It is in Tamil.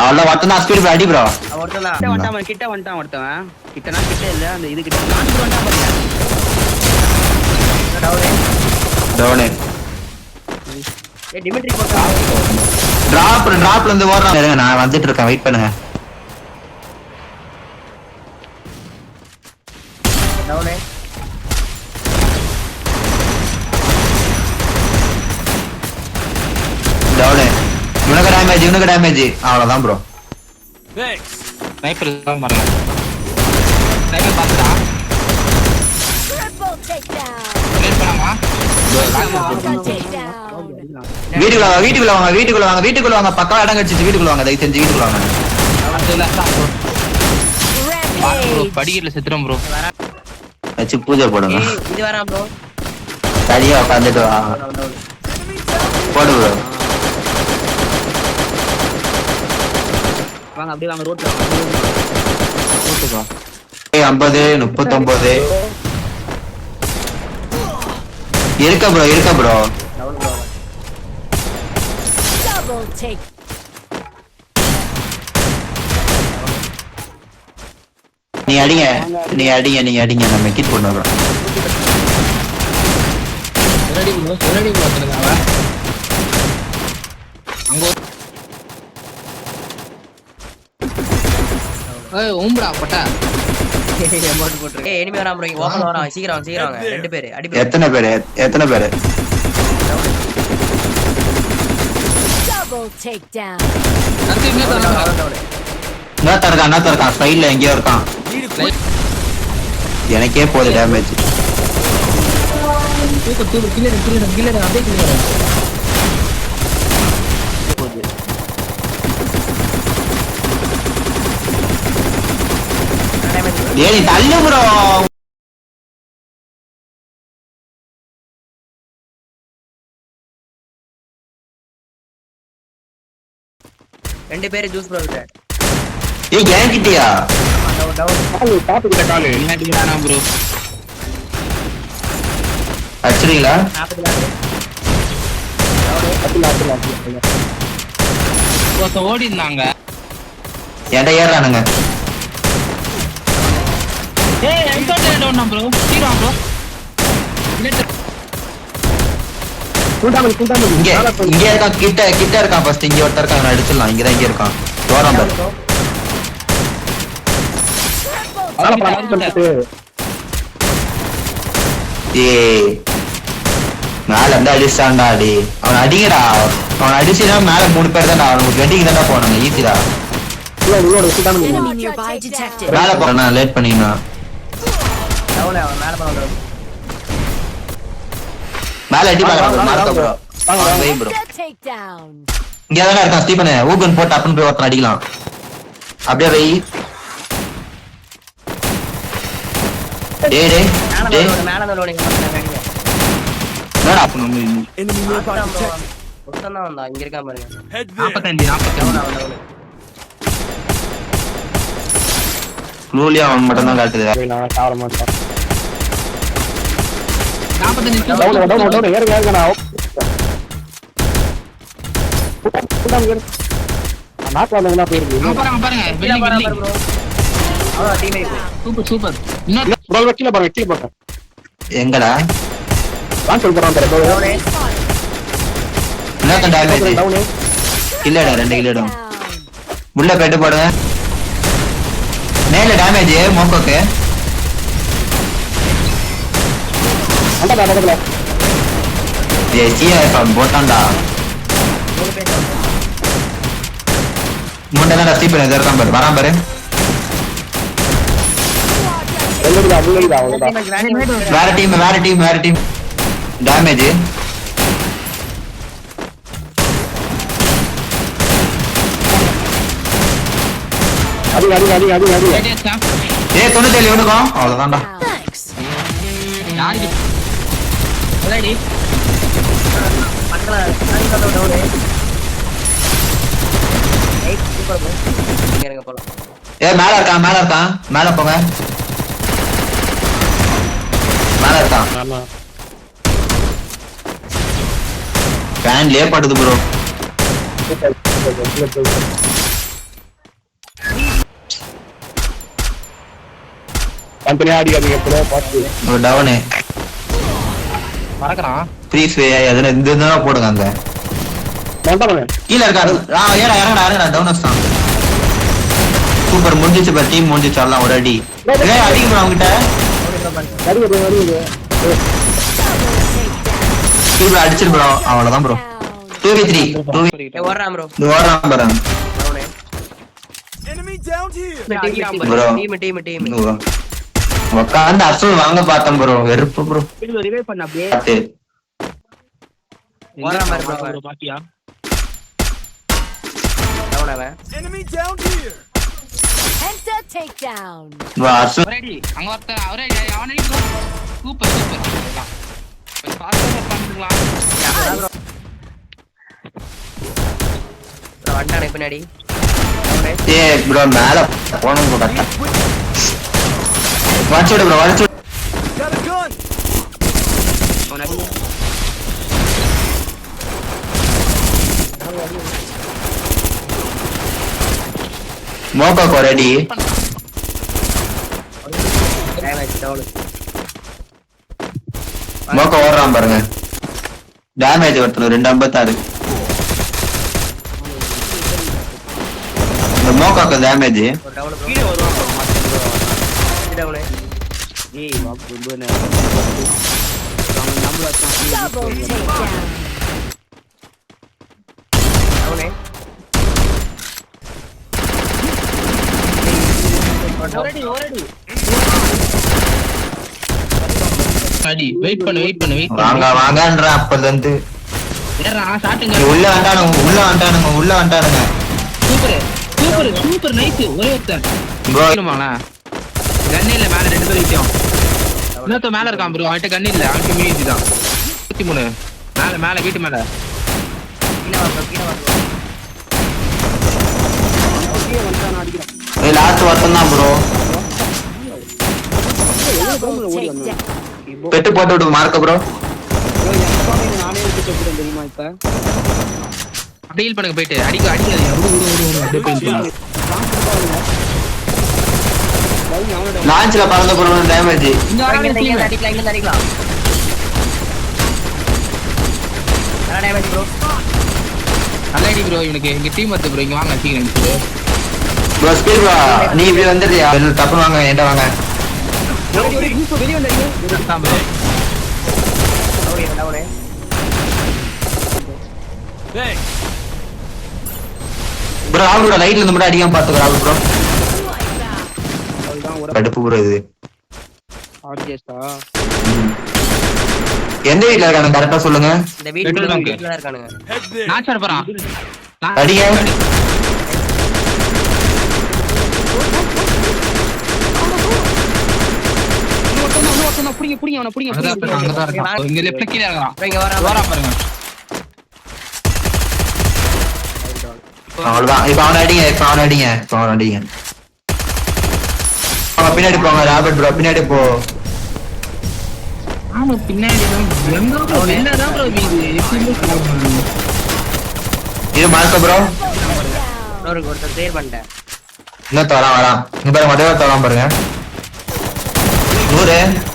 அவ்வளவு ஒருத்தன் ஸ்பீட் அடி ப்ரோ. ஒருத்தன் கிட்ட வந்துட்டான் ஒருத்தவன். கிட்டனா கிட்ட இல்ல அந்த இது கிட்ட நாட்டு வந்துட்டான் பாருங்க. டவுன். ஏ டிமிட்ரி போட்டா டிராப்ல இருந்து ஓடுறான். இருங்க நான் வந்துட்டு இருக்கேன், வெயிட் பண்ணுங்க. Down down. இவனுக்கு டேமேஜ் அவ்வளவுதான் ப்ரோ. ஸ்னைப்பர் தான் பாருங்க. ஸ்னைப்பர் பாத்துடா. ப்ளேஸ் பண்ணாமா? வீட்டுக்குள்ள வாங்க பக்கம் இடம் கடிச்சிட்டு வீட்டுக்குள்ள வாங்க, தயவு செஞ்சு வீட்டுக்குள்ள வாங்க. படிக்கல செத்துறோம் ப்ரோ. வச்சு பூஜை போடுங்க. இது வரான் ப்ரோ. சரியா உட்காந்துட்டு வா போடு ப்ரோ. வாங்க அப்படியே வாங்க ரோட்ல 50 39 இருக்க ப்ரோ. நீ அடிங்க நம்ம கிட் பண்ண வரோம். ஓம்படா பட்டா அமௌண்ட் போட்டு எனிமி வரான் ப்ரோ. ஓபன் வரான். சீக்கிரம் வாங்க. ரெண்டு பேர் அடி ப்ரோ. எத்தனை பேர் இன்னொருத்தன் இருக்கான் சைடுல எங்கேயோ இருக்கான். எனக்கே போகுது டேமேஜ். ஏய் தள்ளு ப்ரோ. ரெண்டு பேர் ஜூஸ் ப்ரோ விட்டு. ஏய் கேம் கிட்டியா? டாப் கிட்ட கால் இன்னாடி வேணாம் ப்ரோ. அடிச்சீங்களா? ஓடி இருந்தாங்க. ஏன்டா ஏறானுங்க? ஏய் என்கவுண்டர் டவுன் ப்ரோ. சீரா ப்ரோ. இங்க இருக்கான். கிட்ட இருக்கான். ஃபர்ஸ்ட் இங்க ஒருத்தர் இருக்கான், அடிச்சிடலாம். இங்க இருக்கான். தோறான் பாரு. ஏய் மேல இருந்து அடிச்சான்டா. அடி அவன் அடிங்கடா. அவன் அடிச்சுனா மேல 3 பேர் தான்டா. அவனுக்கு வெட்டிங் தான்டா போனாங்க. ஈஸிடா மேல போறேன். லேட் பண்ணீங்கன்னா மேல அடி பாக்குறான் ப்ரோ. இங்க தானே இருக்கான் ஸ்டீபன். ஊகன் போட்டு அப்பன்னு போய் ஒருத்தன் அடிக்கலாம். அப்படியே வை. அவன் மட்டும் தான் காட்டுது. எங்கடா இல்லடா 2 கிலோ உள்ள போயிட்டு போடுங்க. மேல டேமேஜ் மோக்கோக்கு. போட்டான்டா. முண்டை ஸ்டீபன் இருக்கான் பாரு. வரான் பாரு. வேற டீம் டேமேஜ். ஏ 97 இவனுக்கும் அவ்வளவுதான்டா. ஏ மேல இருக்கான். மேல போங்க. மேல இருக்கான். ஃபேன்லயே படுது ப்ரோ. தனித்தனியா அடிக்காதீங்க ப்ரோ பார்த்து. ஒரு டவுனு மறக்கறான். ப்ளீஸ் எதுனா இந்த இதுனா போடுங்க அங்க மண்டபமே கீழ இருக்காரு ஏடா இறங்கடா டவுன் வச்சான் சூப்பர் முடிஞ்சிச்சு பா டீம் முடிஞ்சிச்சு எல்லாம் ஒரு அடி அடிங்க ப்ரோ அவங்கிட்ட வருது ப்ரோ அடிச்சிரு ப்ரோ அவ்வளவுதான் ப்ரோ 2v3 ஓடுறான் ப்ரோ ஓடுறான் பாருங்க Bro. டீம் உட்காந்து அசல் வாங்க பார்த்தேன் ப்ரோ வெறுப்பு ப்ரோ ரிவைவ் பண்ண அப்படியே. ஓடுறான் பாரு bro. bro பாத்தியா? டவுன் அவன் Enter takedown. அசல் ஒரே அடி. அங்க ஒருத்தன் அவரே அவனே bro. Super super. கொஞ்சம் ஃபாஸ்டா பண்ணிடலாம். ப்ரோ வண்டானே பின்னாடி டவுன் ஏ ப்ரோ மேல போணும் ப்ரோ கரெக்டா வாட்ச் ப்ரோ வாட்ச் அவன மோகா ரெடி டேமேஜ் டவுன் மோகா ஓடுறான் பாருங்க டேமேஜ் ஒருத்தர் 256 இந்த மோகாக்கு டேமேஜ் ஒரு டவுன் ப்ரோ கீழ வருவான் bro. டவுன் ஏய் பாப் குபன. அவன் நம்மள Double takedown. டவுன் ஒரடி. அடி வெயிட் பண்ணு. வாங்க வாங்கன்ற அப்பல இருந்து ஏறா ஸ்டார்டிங் உள்ள வந்தானுங்க சூப்பர் நைஸ் ஒரே ஒருத்தன் ப்ரோ இல்லமாண்ணா கன் இல்ல மேல 2 பேர் விட்டோம் இன்னொருத்த மேல இருக்கான் ப்ரோ அவன்கிட்ட கன் இல்ல அவன்கிட்ட மீதி தான் 23 மேல வீட்டு மேல கீழ வா ப்ரோ லாஸ்ட் வருஷம் தான் ப்ரோ Double takedown. பெட்டு போட்டு விடு மார்க்க ப்ரோ டீல் பண்ணுங்க போயிட்டு அடிக்காதீங்க அப்படியே போயிட்டு லான்ச்ல பறந்த ப்ரோ டேமேஜ் இங்க இங்க அடிக்கலாம் நல்லா டேமேஜ் ப்ரோ நல்ல அடி ப்ரோ இவனுக்கு எங்க டீம் வந்து ப்ரோ இங்க வாங்க சீக்கிரம் ப்ரோ ஸ்பீட் ப்ரோ நீ இப்படி வந்துறியா டப்பு வாங்க என்கிட்ட வாங்க வெளிய வந்து ப்ரோ டவுன் ப்ரோ ஆளோட லைட்ல இருந்து மட்டும் அடிக்காம பாத்துக்கோ ஆளு ப்ரோ கடுப்பு ப்ரோ இது எந்த வீட்ல இருக்கானு கரெக்டா சொல்லுங்க இந்த வீட்ல தான் இருக்கானுங்க நான் சார் போறான் அடிங்க புடிங்க அவன புடிங்க அங்கதான் இருக்கான் இங்க லெஃப்ட்ல கீழ இருக்கான் இங்க வர பாருங்க அவ்வளவுதான் இப்ப அவனை அடிங்க அவன் பின்னாடி போங்க ராபர்ட் ப்ரோ பின்னாடி போ ஆமா பின்னாடி எங்க ப்ரோ என்னதான் ப்ரோ இது மார்க்க ப்ரோ ஒருத்தர் கிளியர் பண்ணிட்டேன் இன்னும் வரான் இங்க பாருங்க மொதல் வரான் பாருங்க 100